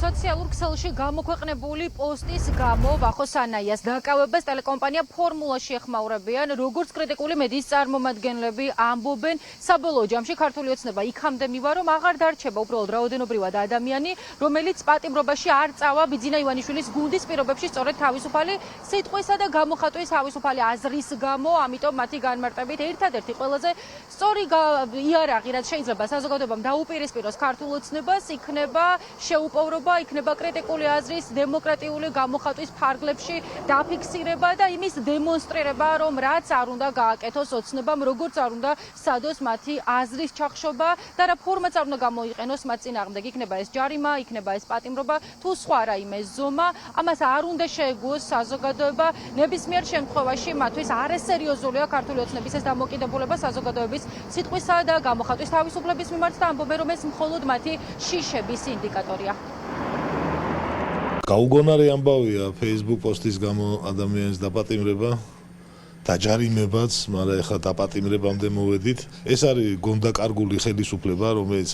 სოციალურ ქსელში გამოქვეყნებული პოსტის გამო ვახოსანაიას დაკავებას ტელეკომპანია ფორმულაში ეხმაურებიან, როგორც კრიტიკული მედიის წარმომადგენლები ამბობენ, საბოლოო ჯამში ქართული ოცნება იქამდე მივა, რომ აღარ დარჩება უბრალოდ რაოდენობრივად ადამიანი, რომელიც პატიმრობაში არ წავა ბიძინა ივანიშვილის გუნდის პირობებში სწორედ თავისუფალი სიტყვისა და გამოხატვის თავისუფალი აზრის გამო, ამიტომ მათი განმარტებით ერთადერთი ყველაზე სწორი იარაღი, რაც შეიძლება საზოგადოებამ დაუპირისპიროს ქართულ ოცნებას, იქნება შეუპოვრობა, იქნება კრიტიკული აზრის დემოკრატიული გამოხატვის ფარგლებში დაფიქსირება და იმის დემონსტრირება, რომ რაც არ უნდა გააკეთოს ოცნებამ, როგორც არ უნდა სადოს მათი აზრის ჩახშობა და რა ფორმაც არ უნდა გამოიყენოს მათ წინააღმდეგ, იქნება ეს ჯარიმა, იქნება ეს პატიმრობა, თუ სხვა რაიმე ზომა, ამას არ უნდა შეეგუოს საზოგადოება. ნებისმიერ შემთხვევაში მათთვის არასერიოზულია ქართული ოცნების ეს დამოკიდებულება საზოგადოების სიტყვისა და გამოხატვის თავისუფლების მიმართ და ამბობენ, რომ ეს მხოლოდ მათი შიშების ინდიკატორია. გაუგონარი ამბავია Facebook პოსტის გამო ადამიანის დაპატიმრება, დაჯარიმებაც, მაგრამ ეხლა დაპატიმრებამდე მოვედით. ეს არის გონდაკარგული ხელისუფლება, რომელიც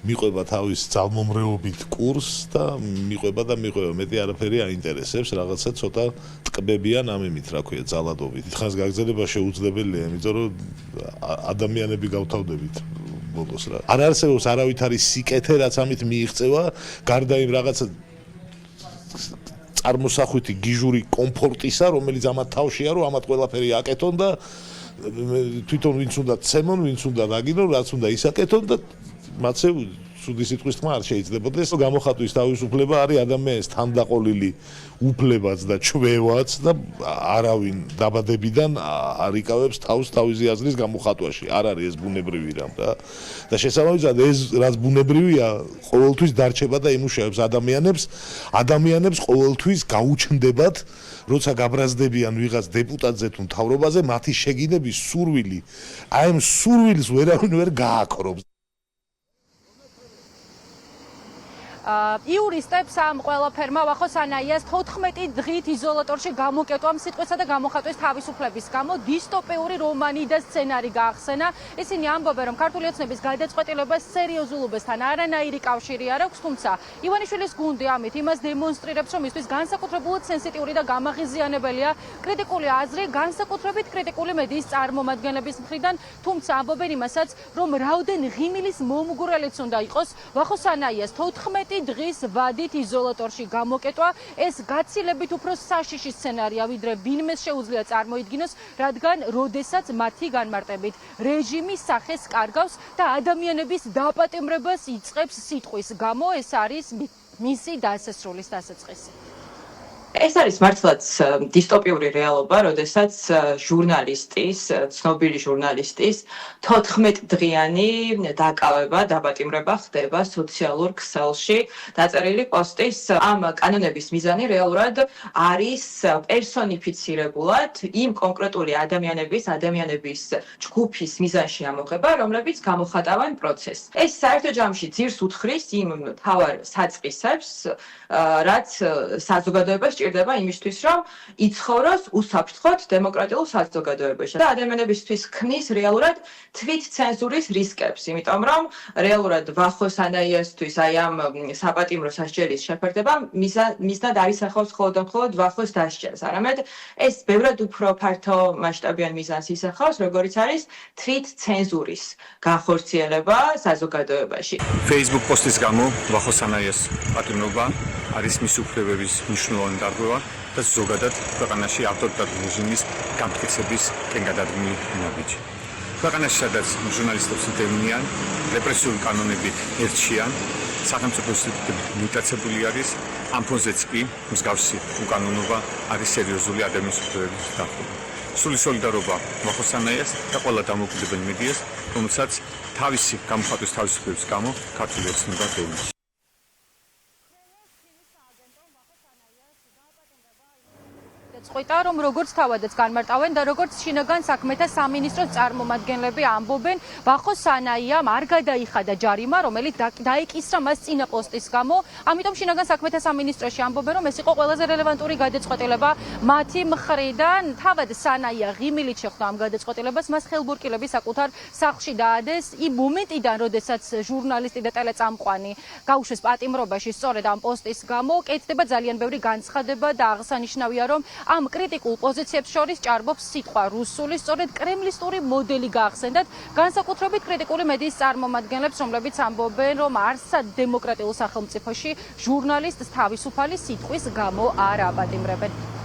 მიყვება თავის ძალმომრეობით კურსს და მიყვება. მეტი არაფერი აინტერესებს, რაღაცა ცოტა ტკბებიან ამ იმით, რა ქვია, ძალადობით. ხანს გაგრძელება შეუძლებელია, იმიტომ რომ ადამიანები გავთავდებით. არ არსებობს არავითარი სიკეთე, რაც ამით მიიღწევა, გარდა იმ რაღაცა წარმოსახვითი გიჟური კომფორტისა, რომელიც ამათ თავშია, რომ ამათ ყველაფერი აკეთონ და თვითონ ვინც უნდა ცემონ, ვინც უნდა დაგინონ, რაც უნდა ისაკეთონ და მათზე ცუდი სიტყვის თქმა არ შეიძლებაოდეს. გამოხატვის თავისუფლება არის ადამიანის თანდაყოლილი უფლებაც და ჩვევაც და არავინ დაბადებიდან არ იკავებს თავს თავისი აზრის გამოხატვაში. არ არის ეს ბუნებრივი რამ და შესაბამისად ეს რაც ბუნებრივია, ყოველთვის დარჩება და იმუშავებს ადამიანებს ყოველთვის გაუჩნდებათ, როცა გაბრაზდებიან ვიღაც დეპუტატზე თუ მთავრობაზე, მათი შეგინების სურვილი. აი ამ სურვილს ვერავინ ვერ გააქრობს. იურისტებს ამ ყველაფერმა ვახოსანაიას 14 დღით იზოლატორში გამოკეტვამ სიტყვისა და გამოხატვის თავისუფლების გამო დისტოპიური რომანი და სცენარი გაახსენა. ისინი ამბობენ, რომ ქართული ოცნების გადაწყვეტილებას სერიოზულობასთან არანაირი კავშირი არ აქვს, თუმცა ივანიშვილის გუნდი ამით იმას დემონსტრირებს, რომ მისთვის განსაკუთრებულად სენსიტიური და გამაღიზიანებელია კრიტიკული აზრი, განსაკუთრებით კრიტიკული მედიის წარმომადგენლების მხრიდან, თუმცა ამბობენ იმასაც, რომ რაოდენ ღიმილის მომგვრელიც უნდა იყოს ვახოსანაიას 14 დღის ვადით იზოლატორში გამოკეტვა, ეს გაცილებით უფრო საშიში სცენარია, ვიდრე ვინმეს შეუძლია წარმოიდგინოს, რადგან როდესაც მათი განმარტებით რეჟიმი სახეს კარგავს და ადამიანების დაპატიმრებას იწყებს სიტყვის გამო, ეს არის მისი დასასრულის დასაწყისი. ეს არის მართლაც დისტოპიური რეალობა, როდესაც ჟურნალისტის, ცნობილი ჟურნალისტის 14 დღიანი დაკავება, დაპატიმრება ხდება სოციალურ ქსელში დაწერილი პოსტის. ამ კანონების მიზანი რეალურად არის პერსონიფიცირებულად იმ კონკრეტული ადამიანების ჯგუფის მიზანში ამოღება, რომლებიც გამოხატავენ პროცესს. ეს საერთო ჯამში ძირს უთხრის იმ მთავარ საწყისებს, რაც საზოგადოებას ჭირდება იმისთვის, რომ იცხოვროს უსაფრთხოდ დემოკრატიულ საზოგადოებაში და ადამიანებისთვის ქმნის რეალურად თვითცენზურის რისკებს, იმიტომ რომ რეალურად ვახოსანაიასთვის აი ამ საპატიმრო სასჯელის შეფერდება მიზნად არის ახავს მხოლოდ ვახოს დასჯას, არამედ ეს ბევრად უფრო ფართო მასშტაბიან მიზანს ისახავს, როგორიც არის თვითცენზურის განხორციელება საზოგადოებაში. Facebook პოსტის გამო ვახოსანაიას პატიმრობა არის მის უფლებების მნიშვნელოვანი დარღვევა და ზოგადად ქვეყანაში ავტორიტარული რეჟიმის გამტკიცების კენგადადგმული ნაბიჯი. ქვეყანაში, სადაც ჟურნალისტებს უდევნიან, რეპრესიული კანონები ერჩიან, სახელმწიფოს მიტაცებული არის, ამ ფონზეც კი მსგავსი უკანონობა არის სერიოზული ადამიანის უფლებების დარღვევა. სრული სოლიდარობა ვახოსანაიას და ყველა დამოუკიდებელ მედიას, რომელსაც თავისი გამოხატვის თავისუფლების გამო ქართული ოცნება დევნებს. გადაწყვიტა, რომ როგორც თავადაც განმარტავენ და როგორც შინაგან საქმეთა სამინისტროს წარმომადგენლები ამბობენ, ვახო სანაიამ არ გადაიხადა ჯარიმა, რომელიც დაიკისრა მას წინა პოსტის გამო. ამიტომ შინაგან საქმეთა სამინისტროში ამბობენ, რომ ეს იყო ყველაზე რელევანტური გადაწყვეტილება მათი მხრიდან. თავად სანაია ღიმილით შეხვდა ამ გადაწყვეტილებას, მას ხელბურკილები საკუთარ სახლში დაადეს იმ მომენტიდან, როდესაც ჟურნალისტი და ტელეწამყვანი გაუშვეს პატიმრობაში სწორედ ამ პოსტის გამო. კეთდება ძალიან ბევრი განცხადება და აღსანიშნავია, რომ ამ კრიტიკულ პოზიციებს შორის ჭარბობს სიტყვა რუსული, სწორედ კრემლისტური მოდელი გაახსენდათ, განსაკუთრებით კრიტიკული მედიის წარმომადგენლებს, რომლებიც ამბობენ, რომ არსად დემოკრატიულ სახელმწიფოში ჟურნალისტს თავისუფალი სიტყვის გამო არ აპატიმრებენ.